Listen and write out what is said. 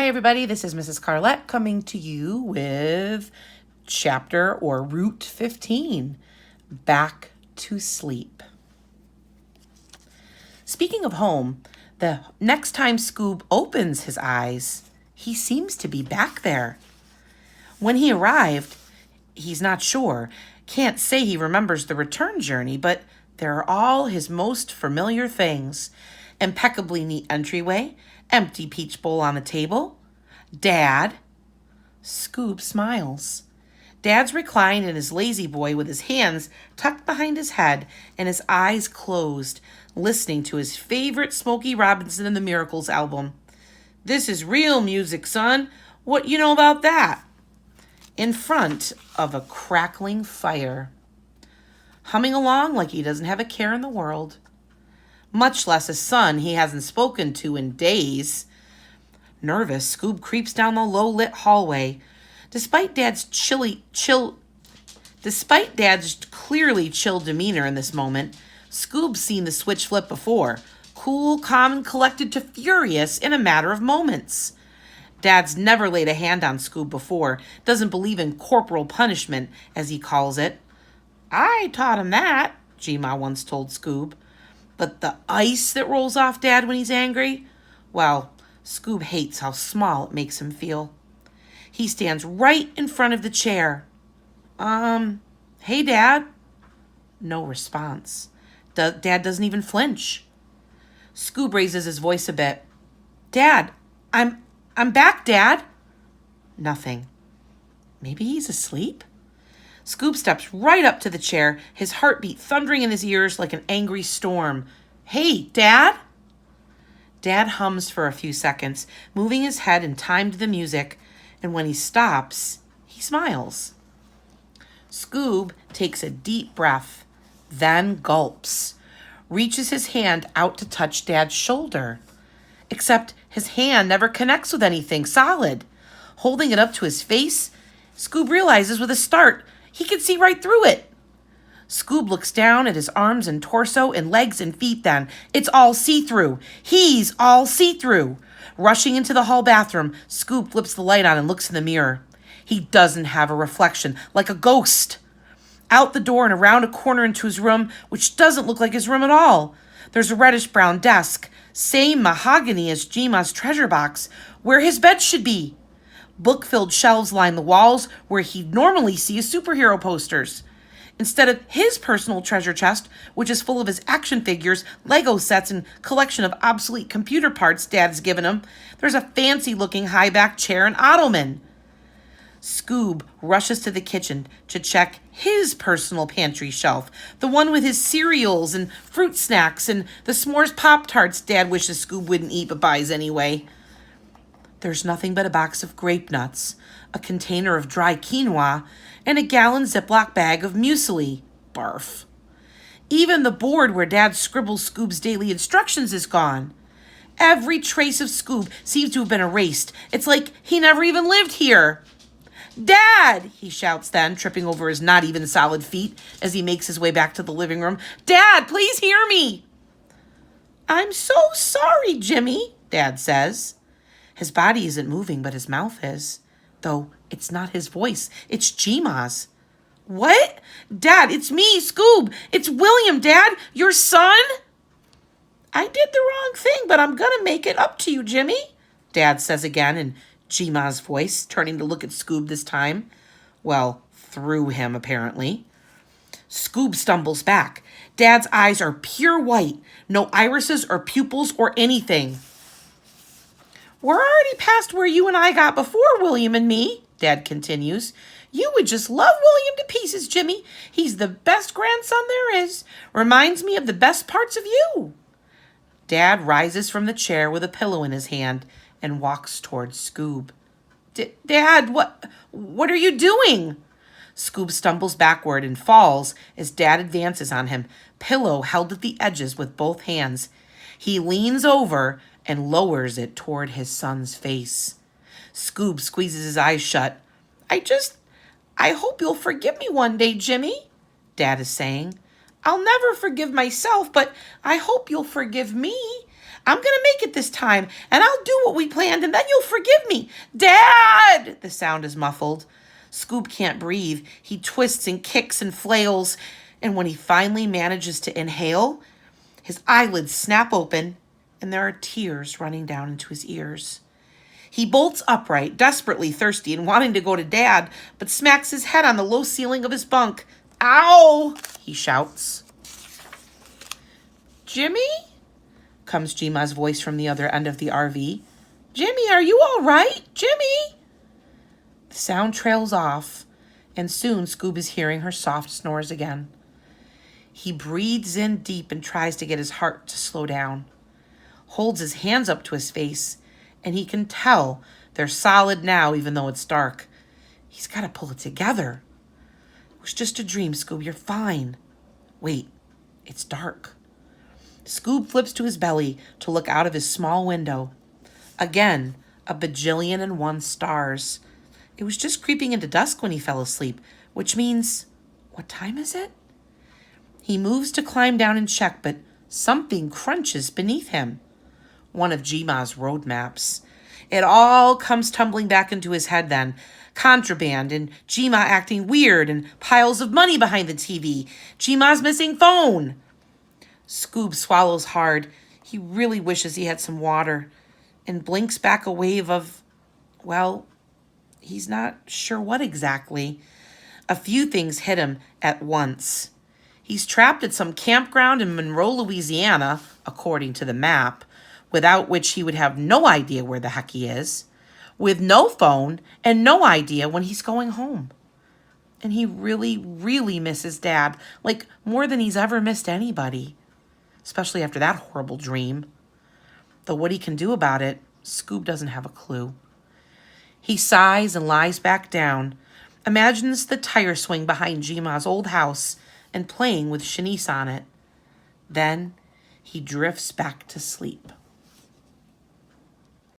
Hi, everybody. This is Mrs. Carlette coming to you with chapter or Route 15, Back to Sleep. Speaking of home, the next time Scoob opens his eyes, he seems to be back there. When he arrived, he's not sure. Can't say he remembers the return journey, but there are all his most familiar things. Impeccably neat entryway, empty peach bowl on the table. Dad. Scoob smiles. Dad's reclined in his lazy boy with his hands tucked behind his head and his eyes closed, listening to his favorite Smokey Robinson and the Miracles album. "This is real music, son. What you know about that?" In front of a crackling fire. Humming along like he doesn't have a care in the world. Much less a son he hasn't spoken to in days. Nervous, Scoob creeps down the low-lit hallway. Despite Dad's clearly chill demeanor in this moment, Scoob's seen the switch flip before. Cool, calm, and collected to furious in a matter of moments. Dad's never laid a hand on Scoob before, doesn't believe in corporal punishment, as he calls it. "I taught him that," G-Ma once told Scoob. But the ice that rolls off Dad when he's angry? Well, Scoob hates how small it makes him feel. He stands right in front of the chair. Hey, Dad." No response. Dad doesn't even flinch. Scoob raises his voice a bit. "Dad, I'm back, Dad." Nothing. Maybe he's asleep? Scoob steps right up to the chair, his heartbeat thundering in his ears like an angry storm. "Hey, Dad?" Dad hums for a few seconds, moving his head in time to the music, and when he stops, he smiles. Scoob takes a deep breath, then gulps, reaches his hand out to touch Dad's shoulder. Except his hand never connects with anything solid. Holding it up to his face, Scoob realizes with a start he can see right through it. Scoob looks down at his arms and torso and legs and feet then. It's all see-through. He's all see-through. Rushing into the hall bathroom, Scoob flips the light on and looks in the mirror. He doesn't have a reflection, like a ghost. Out the door and around a corner into his room, which doesn't look like his room at all. There's a reddish-brown desk, same mahogany as G-Ma's treasure box, where his bed should be. Book-filled shelves line the walls where he'd normally see his superhero posters. Instead of his personal treasure chest, which is full of his action figures, Lego sets, and collection of obsolete computer parts Dad's given him, there's a fancy-looking high-back chair and ottoman. Scoob rushes to the kitchen to check his personal pantry shelf, the one with his cereals and fruit snacks and the s'mores Pop-Tarts Dad wishes Scoob wouldn't eat but buys anyway. There's nothing but a box of grape nuts, a container of dry quinoa, and a gallon Ziploc bag of muesli. Barf. Even the board where Dad scribbles Scoob's daily instructions is gone. Every trace of Scoob seems to have been erased. It's like he never even lived here. "Dad!" he shouts then, tripping over his not even solid feet as he makes his way back to the living room. "Dad, please hear me!" "I'm so sorry, Jimmy," Dad says. His body isn't moving, but his mouth is. Though it's not his voice, it's G-Ma's. "What? Dad, it's me, Scoob. It's William, Dad, your son." "I did the wrong thing, but I'm gonna make it up to you, Jimmy," Dad says again in G-Ma's voice, turning to look at Scoob this time. Well, through him, apparently. Scoob stumbles back. Dad's eyes are pure white, no irises or pupils or anything. "We're already past where you and I got before, William and me," Dad continues. "You would just love William to pieces, Jimmy. He's the best grandson there is. Reminds me of the best parts of you." Dad rises from the chair with a pillow in his hand and walks towards Scoob. Dad, what are you doing?" Scoob stumbles backward and falls as Dad advances on him, pillow held at the edges with both hands. He leans over and lowers it toward his son's face. Scoob squeezes his eyes shut. I hope you'll forgive me one day, Jimmy," Dad is saying. "I'll never forgive myself, but I hope you'll forgive me. I'm going to make it this time, and I'll do what we planned, and then you'll forgive me. Dad! The sound is muffled. Scoob can't breathe. He twists and kicks and flails, and when he finally manages to inhale, his eyelids snap open, and there are tears running down into his ears. He bolts upright, desperately thirsty and wanting to go to Dad, but smacks his head on the low ceiling of his bunk. Ow! He shouts. Jimmy? Comes Jima's voice from the other end of the RV. Jimmy, are you all right? Jimmy? The sound trails off, and soon Scoob is hearing her soft snores again. He breathes in deep and tries to get his heart to slow down. Holds his hands up to his face, and he can tell they're solid now, even though it's dark. He's got to pull it together. It was just a dream, Scoob. You're fine. Wait, it's dark. Scoob flips to his belly to look out of his small window. Again, a bajillion and one stars. It was just creeping into dusk when he fell asleep, which means, what time is it? He moves to climb down and check, but something crunches beneath him. One of Jima's road maps. It all comes tumbling back into his head then. Contraband and Jima acting weird and piles of money behind the TV. Jima's missing phone. Scoob swallows hard. He really wishes he had some water and blinks back a wave of, well, he's not sure what exactly. A few things hit him at once. He's trapped at some campground in Monroe, Louisiana, according to the map, without which he would have no idea where the heck he is, with no phone and no idea when he's going home. And he really, really misses Dad, like more than he's ever missed anybody, especially after that horrible dream. Though what he can do about it, Scoob doesn't have a clue. He sighs and lies back down, imagines the tire swing behind Jima's old house and playing with Shanice on it. Then he drifts back to sleep.